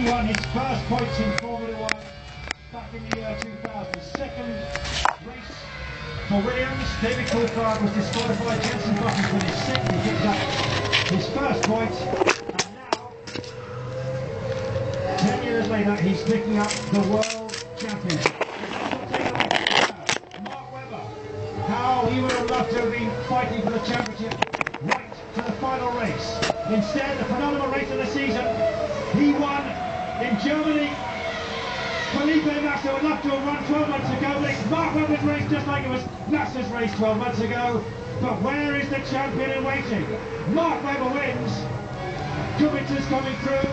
He won his first points in Formula 1 back in the year 2000. Second race for Williams. David Coulthard was disqualified. Jenson Button finished sixth. He picked up his first points. And now, 10 years later, he's picking up the World Championship. Mark Webber, how he would have loved to have been fighting for the championship right to the final race. Instead, the penultimate race of the season, he won in Germany. Felipe Massa would love to have run 12 months ago, but it's Mark Webber's race just like it was Massa's race 12 months ago. But where is the champion in waiting? Mark Webber wins. Kubica's coming through.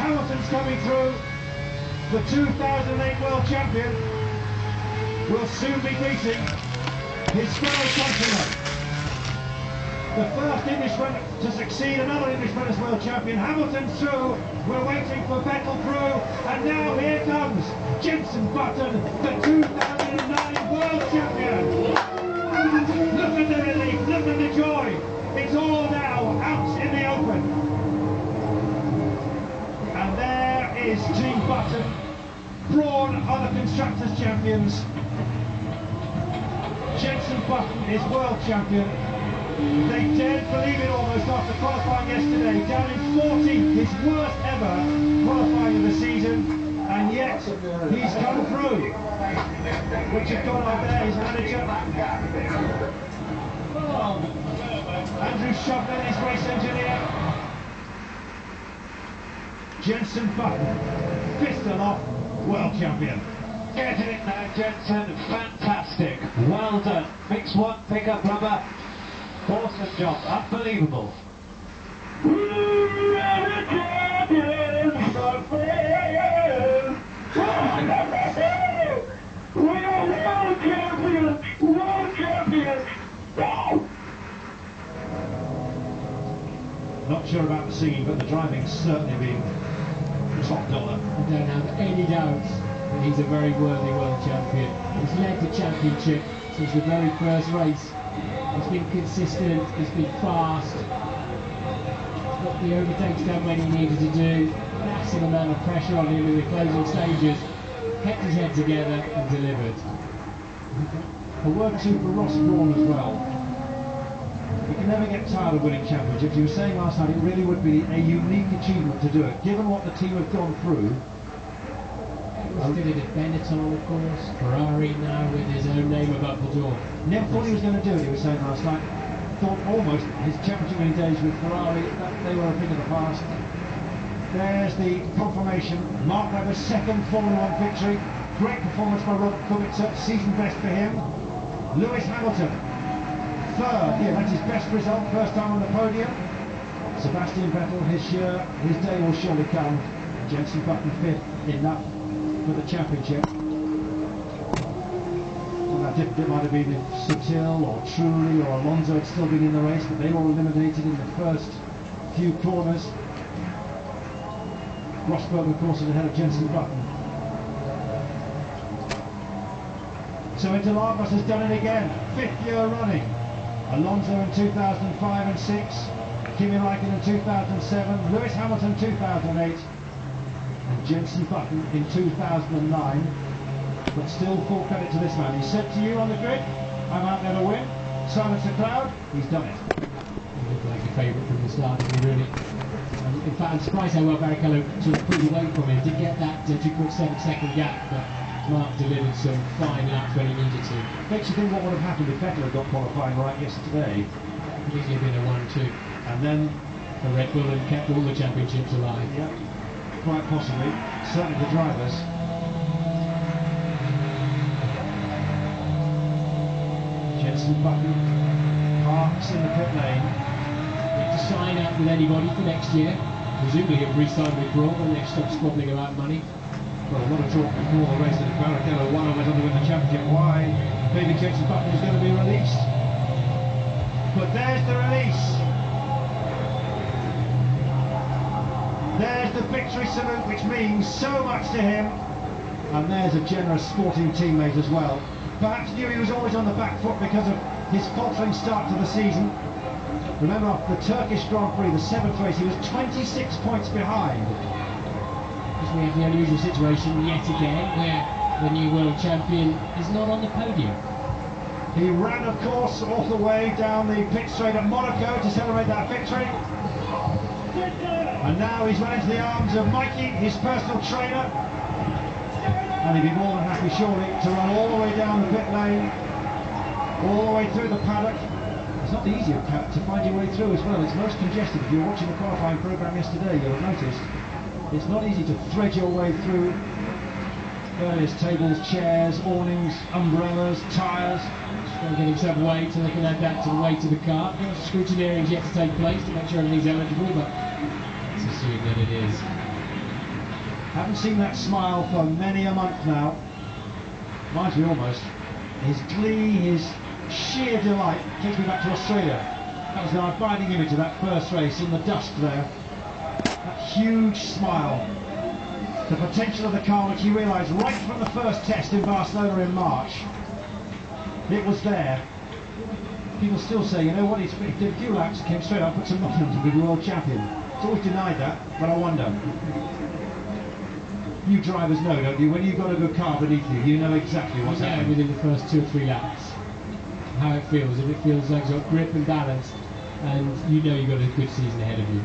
Hamilton's coming through. The 2008 world champion will soon be beating his fellow countryman. The first Englishman to succeed another Englishman as world champion. Hamilton through. We're waiting for Vettel through. And now here comes Jenson Button, the 2009 world champion. Look at the relief, look at the joy. It's all now out in the open. And there is Team Button. Brawn are the Constructors' champions. Jenson Button is world champion. They dared believe it almost after qualifying yesterday, down in 14th, his worst ever qualifying of the season, and yet he's come through. Richard Donald there, his manager. Andrew Shopman, his race engineer. Jenson Button, fifth aloft, world champion. Getting it now, Jenson, fantastic. Well done. Mix one, pick up rubber. Awesome job, unbelievable. We are the champions of fame. We are world champions, world champions. Not sure about the singing, but the driving's certainly been top dollar. I don't have any doubts that he's a very worthy world champion. He's led the championship since the very first race. He's been consistent, he's been fast, got the overtakes done when he needed to do, massive amount of pressure on him in the closing stages, kept his head together and delivered. A word too for Ross Brawn as well. You can never get tired of winning championships. You were saying last night it really would be a unique achievement to do it, given what the team have gone through. Did it at Benetton, of course, Ferrari now with his own name above the door. Never thought he was going to do it, he was saying last night. Thought almost his championship winning days with Ferrari, that they were a thing of the past. There's the confirmation. Mark Webber's second Formula 1 victory. Great performance by Robert Kubica, season best for him. Lewis Hamilton, third. Yeah, that's his best result, first time on the podium. Sebastian Vettel, his day will surely come. Jenson Button fifth, enough for the championship. Well, that it might have been if Sutil or Trulli or Alonso had still been in the race, but they were eliminated in the first few corners. Rosberg, of course, is ahead of Jenson Button. So Interlagos has done it again, fifth year running. Alonso in 2005 and 6, Kimi Räikkönen in 2007, Lewis Hamilton 2008. And Jenson Button in 2009, but still full credit to this man. He said to you on the grid, I'm out there to win. Silence the crowd, he's done it. He looked like a favourite from the start, didn't he, really? In fact, I'm surprised how well Barrichello sort of pulled away from him. Did get that 2.7-second gap, but Mark delivered some fine laps when he needed to. Makes you think what would have happened if Vettel had got qualifying right yesterday. Easily been a 1-2. And then the Red Bull had kept all the championships alive. Yeah. Quite possibly, certainly the drivers. Jenson Button parks in the pit lane. Need to sign up with anybody for next year. Presumably he'll re-sign with Brawn when they stop squabbling about money. Well, a lot of talk before the race that Barrichello won and went on to win the championship. Why maybe Jenson Button is going to be released? But there's the release. There's the victory salute, which means so much to him. And there's a generous sporting teammate as well. Perhaps knew he was always on the back foot because of his faltering start to the season. Remember, after the Turkish Grand Prix, the 7th race, he was 26 points behind. Just we have the unusual situation yet again where the new world champion is not on the podium. He ran, of course, all the way down the pit straight at Monaco to celebrate that victory. And now he's run into the arms of Mikey, his personal trainer. And he'd be more than happy, surely, to run all the way down the pit lane, all the way through the paddock. It's not the easier to find your way through as well. It's most congested. If you were watching the qualifying programme yesterday, you'll have noticed it's not easy to thread your way through various tables, chairs, awnings, umbrellas, tyres. Trying to get himself weight so they can add that to the weight of the car. Scrutineering is yet to take place to make sure everything's eligible, but let's assume that it is. Haven't seen that smile for many a month now. Reminds me almost. His glee, his sheer delight takes me back to Australia. That was the abiding image of that first race in the dust there. That huge smile. The potential of the car, which he realised right from the first test in Barcelona in March. It was there. People still say, you know what, he did a few laps, came straight up, put some money on to be world champion. It's always denied that, but I wonder. You drivers know, don't you? When you've got a good car beneath you, you know exactly what's happening. Within the first 2 or 3 laps, how it feels. If it feels like it's got grip and balance, and you know you've got a good season ahead of you.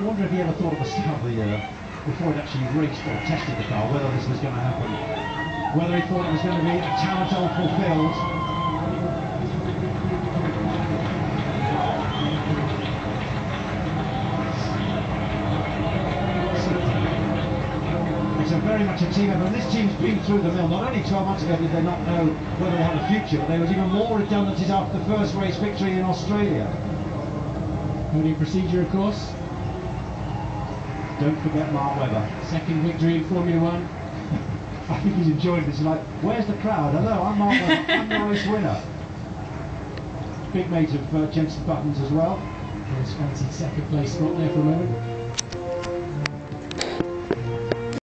I wonder if he ever thought at the start of the year, before he'd actually raced or tested the car, whether this was going to happen. Whether he thought it was going to be a talent all fulfilled. It's very much a team effort. This team's been through the mill. Not only 12 months ago did they not know whether they had a future, but there was even more redundancies after the first race victory in Australia. Podium procedure, of course. Don't forget Mark Webber. Second victory in Formula One. I think he's enjoying this. Like, where's the crowd? Hello, I'm Mark Webber. I'm the race winner. Big mate of Jenson Buttons as well. His fancied second place spot there for a moment.